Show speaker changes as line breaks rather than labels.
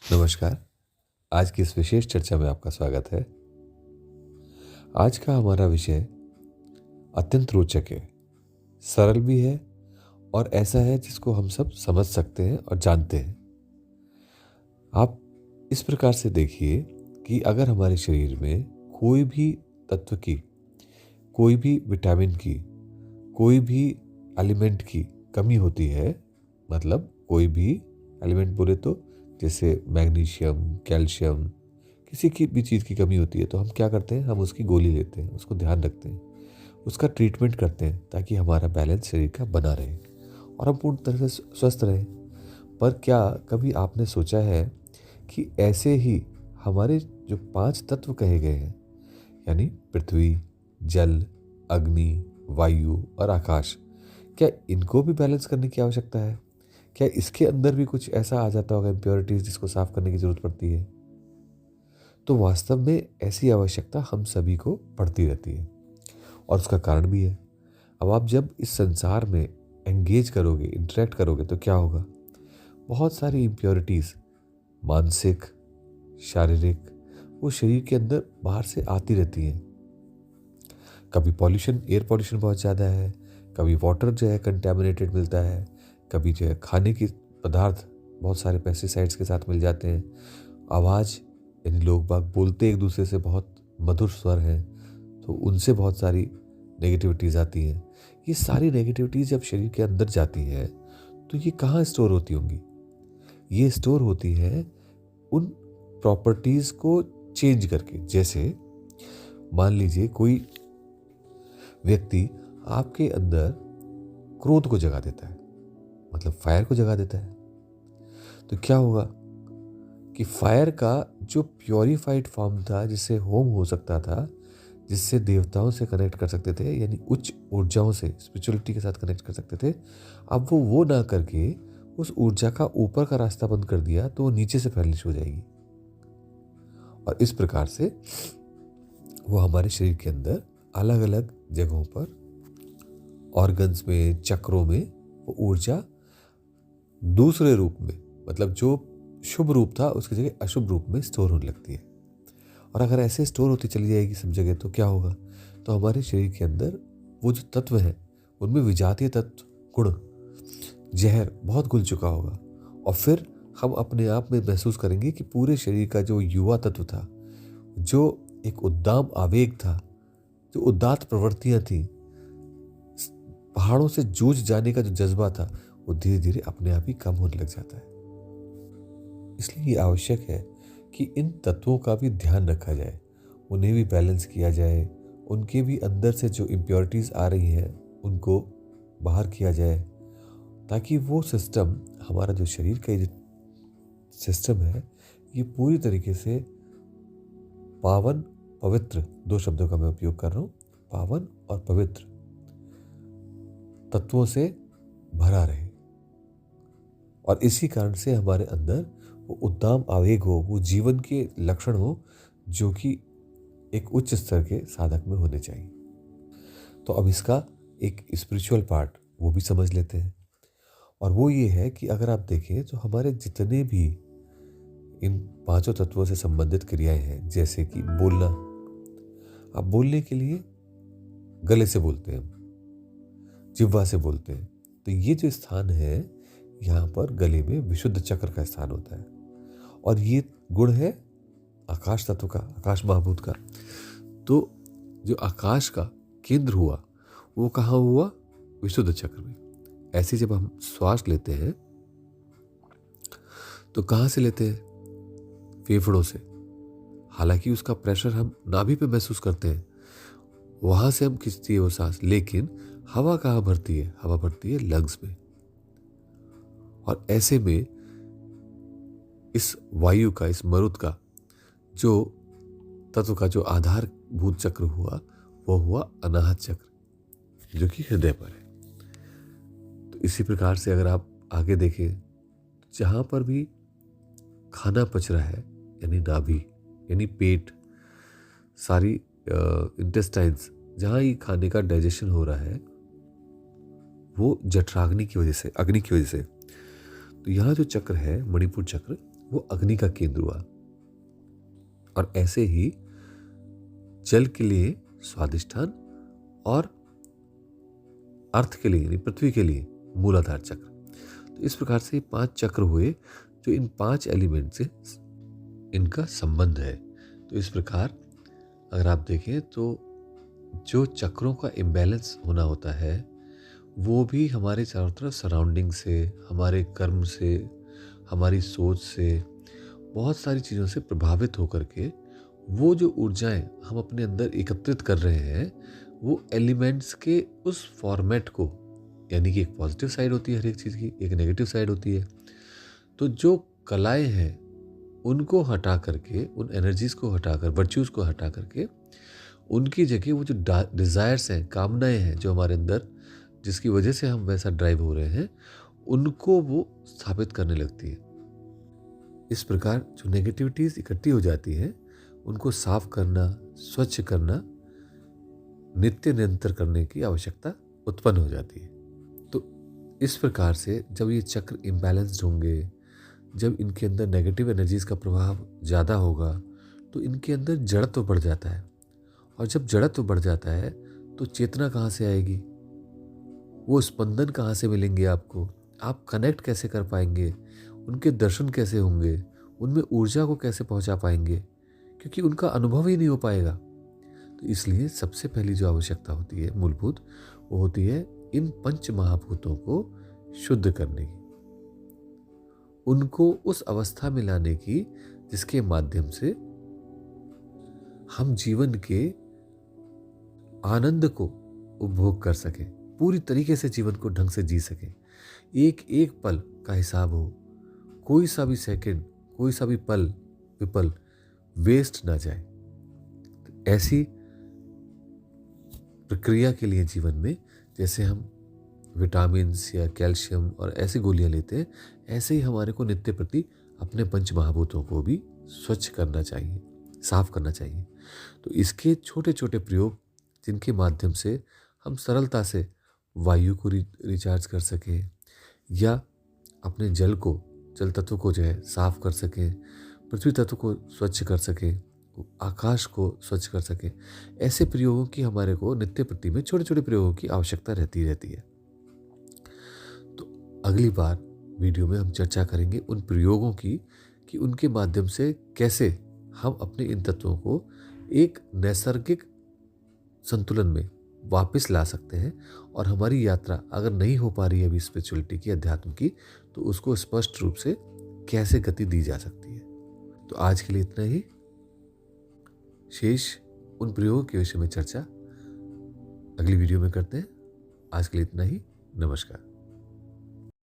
नमस्कार। आज की इस विशेष चर्चा में आपका स्वागत है। आज का हमारा विषय अत्यंत रोचक है, सरल भी है और ऐसा है जिसको हम सब समझ सकते हैं और जानते हैं। आप इस प्रकार से देखिए कि अगर हमारे शरीर में कोई भी तत्व की, कोई भी विटामिन की, कोई भी एलिमेंट की कमी होती है, मतलब कोई भी एलिमेंट बोले तो जैसे मैग्नीशियम, कैल्शियम, किसी की भी चीज़ की कमी होती है तो हम क्या करते हैं, हम उसकी गोली लेते हैं, उसको ध्यान रखते हैं, उसका ट्रीटमेंट करते हैं ताकि हमारा बैलेंस शरीर का बना रहे और हम पूर्ण तरह से स्वस्थ रहें। पर क्या कभी आपने सोचा है कि ऐसे ही हमारे जो 5 तत्व कहे गए हैं, यानी पृथ्वी, जल, अग्नि, वायु और आकाश, क्या इनको भी बैलेंस करने की आवश्यकता है? क्या इसके अंदर भी कुछ ऐसा आ जाता होगा, इम्प्योरिटीज, जिसको साफ करने की जरूरत पड़ती है? तो वास्तव में ऐसी आवश्यकता हम सभी को पड़ती रहती है और उसका कारण भी है। अब आप जब इस संसार में एंगेज करोगे, इंटरेक्ट करोगे तो क्या होगा? बहुत सारी इम्प्योरिटीज, मानसिक, शारीरिक, वो शरीर के अंदर बाहर से आती रहती हैं। कभी पॉल्यूशन, एयर पॉल्यूशन बहुत ज़्यादा है, कभी वाटर जो है कंटेमिनेटेड मिलता है, कभी जो है खाने की पदार्थ बहुत सारे पेस्टिसाइड्स के साथ मिल जाते हैं। आवाज़, यानी लोग बाग बोलते एक दूसरे से बहुत मधुर स्वर हैं तो उनसे बहुत सारी नेगेटिविटीज़ आती हैं। ये सारी नेगेटिविटीज़ जब शरीर के अंदर जाती हैं तो ये कहाँ स्टोर होती होंगी? ये स्टोर होती हैं उन प्रॉपर्टीज़ को चेंज करके। जैसे मान लीजिए कोई व्यक्ति आपके अंदर क्रोध को जगा देता है, मतलब फायर को जगा देता है, तो क्या होगा कि फायर का जो प्योरीफाइड फॉर्म था, जिससे होम हो सकता था, जिससे देवताओं से कनेक्ट कर सकते थे, यानी उच्च ऊर्जाओं से, स्पिरिचुअलिटी के साथ कनेक्ट कर सकते थे, अब वो ना करके उस ऊर्जा का ऊपर का रास्ता बंद कर दिया तो वो नीचे से फैलनी शुरू हो जाएगी। और इस प्रकार से वो हमारे शरीर के अंदर अलग अलग जगहों पर, ऑर्गन्स में, चक्रों में, वो ऊर्जा दूसरे रूप में, मतलब जो शुभ रूप था उसकी जगह अशुभ रूप में स्टोर होने लगती है। और अगर ऐसे स्टोर होती चली जाएगी सब जगह तो क्या होगा? तो हमारे शरीर के अंदर वो जो तत्व हैं उनमें विजातीय तत्व, गुण, जहर बहुत घुल चुका होगा। और फिर हम अपने आप में महसूस करेंगे कि पूरे शरीर का जो युवा तत्व था, जो एक उद्दाम आवेग था, जो उदात्त प्रवृत्तियां थी, पहाड़ों से जूझ जाने का जो जज्बा था, वो धीरे धीरे अपने आप ही कम होने लग जाता है। इसलिए ये आवश्यक है कि इन तत्वों का भी ध्यान रखा जाए, उन्हें भी बैलेंस किया जाए, उनके भी अंदर से जो इम्प्योरिटीज आ रही हैं उनको बाहर किया जाए, ताकि वो सिस्टम, हमारा जो शरीर का जो सिस्टम है, ये पूरी तरीके से पावन, पवित्र, 2 शब्दों का मैं उपयोग कर रहा हूँ, पावन और पवित्र तत्वों से भरा रहे। और इसी कारण से हमारे अंदर वो उद्दाम आवेग हो, वो जीवन के लक्षण हो जो कि एक उच्च स्तर के साधक में होने चाहिए। तो अब इसका एक स्पिरिचुअल पार्ट वो भी समझ लेते हैं, और वो ये है कि अगर आप देखें तो हमारे जितने भी इन 5 तत्वों से संबंधित क्रियाएं हैं, जैसे कि बोलना, आप बोलने के लिए गले से बोलते हैं, जिह्वा से बोलते हैं, तो ये जो स्थान है, यहाँ पर गले में विशुद्ध चक्र का स्थान होता है, और ये गुण है आकाश तत्व का, आकाश महाभूत का। तो जो आकाश का केंद्र हुआ वो कहाँ हुआ? विशुद्ध चक्र में। ऐसे जब हम श्वास लेते हैं तो कहाँ से लेते हैं? फेफड़ों से। हालांकि उसका प्रेशर हम नाभि पे महसूस करते हैं, वहां से हम खींचती है वो सांस, लेकिन हवा कहाँ भरती है? हवा भरती है लंग्स में। और ऐसे में इस वायु का, इस मरुत का जो तत्व का जो आधारभूत चक्र हुआ, वो हुआ अनाहत चक्र, जो कि हृदय पर है। तो इसी प्रकार से अगर आप आगे देखें, जहां पर भी खाना पच रहा है, यानी नाभि, यानी पेट, सारी इंटेस्टाइन्स, जहां ये खाने का डाइजेशन हो रहा है, वो जठराग्नि की वजह से, अग्नि की वजह से। तो यहाँ जो चक्र है, मणिपुर चक्र, वो अग्नि का केंद्र हुआ। और ऐसे ही जल के लिए स्वादिष्ठान और अर्थ के लिए यानी पृथ्वी के लिए मूलाधार चक्र। तो इस प्रकार से 5 चक्र हुए जो इन 5 एलिमेंट से इनका संबंध है। तो इस प्रकार अगर आप देखें तो जो चक्रों का इम्बैलेंस होना होता है वो भी हमारे चारों तरफ सराउंडिंग से, हमारे कर्म से, हमारी सोच से, बहुत सारी चीज़ों से प्रभावित होकर के वो जो ऊर्जाएं हम अपने अंदर एकत्रित कर रहे हैं वो एलिमेंट्स के उस फॉर्मेट को, यानी कि एक पॉजिटिव साइड होती है हर एक चीज़ की, एक नेगेटिव साइड होती है। तो जो कलाएं हैं उनको हटा करके, उन एनर्जीज को हटा कर, वर्च्यूज़ को हटा करके उनकी जगह वो जो डिज़ायर्स हैं, कामनाएं हैं जो हमारे अंदर, जिसकी वजह से हम वैसा ड्राइव हो रहे हैं, उनको वो स्थापित करने लगती है। इस प्रकार जो नेगेटिविटीज़ इकट्ठी हो जाती हैं उनको साफ करना, स्वच्छ करना, नित्य निरंतर करने की आवश्यकता उत्पन्न हो जाती है। तो इस प्रकार से जब ये चक्र इम्बैलेंस्ड होंगे, जब इनके अंदर नेगेटिव एनर्जीज़ का प्रभाव ज़्यादा होगा तो इनके अंदर जड़त्व बढ़ जाता है। और जब जड़त्व बढ़ जाता है तो चेतना कहाँ से आएगी, वो स्पंदन कहाँ से मिलेंगे आपको, आप कनेक्ट कैसे कर पाएंगे, उनके दर्शन कैसे होंगे, उनमें ऊर्जा को कैसे पहुँचा पाएंगे, क्योंकि उनका अनुभव ही नहीं हो पाएगा। तो इसलिए सबसे पहली जो आवश्यकता होती है मूलभूत, वो होती है इन पंच महाभूतों को शुद्ध करने की, उनको उस अवस्था में लाने की जिसके माध्यम से हम जीवन के आनंद को उपभोग कर सकें, पूरी तरीके से जीवन को ढंग से जी सकें, एक एक पल का हिसाब हो, कोई सा भी सेकंड, कोई सा भी पल विपल वेस्ट ना जाए। तो ऐसी प्रक्रिया के लिए जीवन में जैसे हम विटामिन्स या कैल्शियम और ऐसी गोलियां लेते हैं, ऐसे ही हमारे को नित्य प्रति अपने पंच महाभूतों को भी स्वच्छ करना चाहिए, साफ करना चाहिए। तो इसके छोटे छोटे प्रयोग जिनके माध्यम से हम सरलता से वायु को रिचार्ज कर सकें, या अपने जल तत्व को जो है साफ कर सकें, पृथ्वी तत्व को स्वच्छ कर सकें, आकाश को स्वच्छ कर सकें, ऐसे प्रयोगों की हमारे को नित्य प्रति में छोटे छोटे प्रयोगों की आवश्यकता रहती है। तो अगली बार वीडियो में हम चर्चा करेंगे उन प्रयोगों की कि उनके माध्यम से कैसे हम अपने इन तत्वों को एक नैसर्गिक संतुलन में वापस ला सकते हैं, और हमारी यात्रा अगर नहीं हो पा रही है अभी स्पिरिचुअलिटी की, अध्यात्म की, तो उसको स्पष्ट रूप से कैसे गति दी जा सकती है। तो आज के लिए इतना ही। शेष उन प्रयोगों के विषय में चर्चा अगली वीडियो में करते हैं। आज के लिए इतना ही। नमस्कार।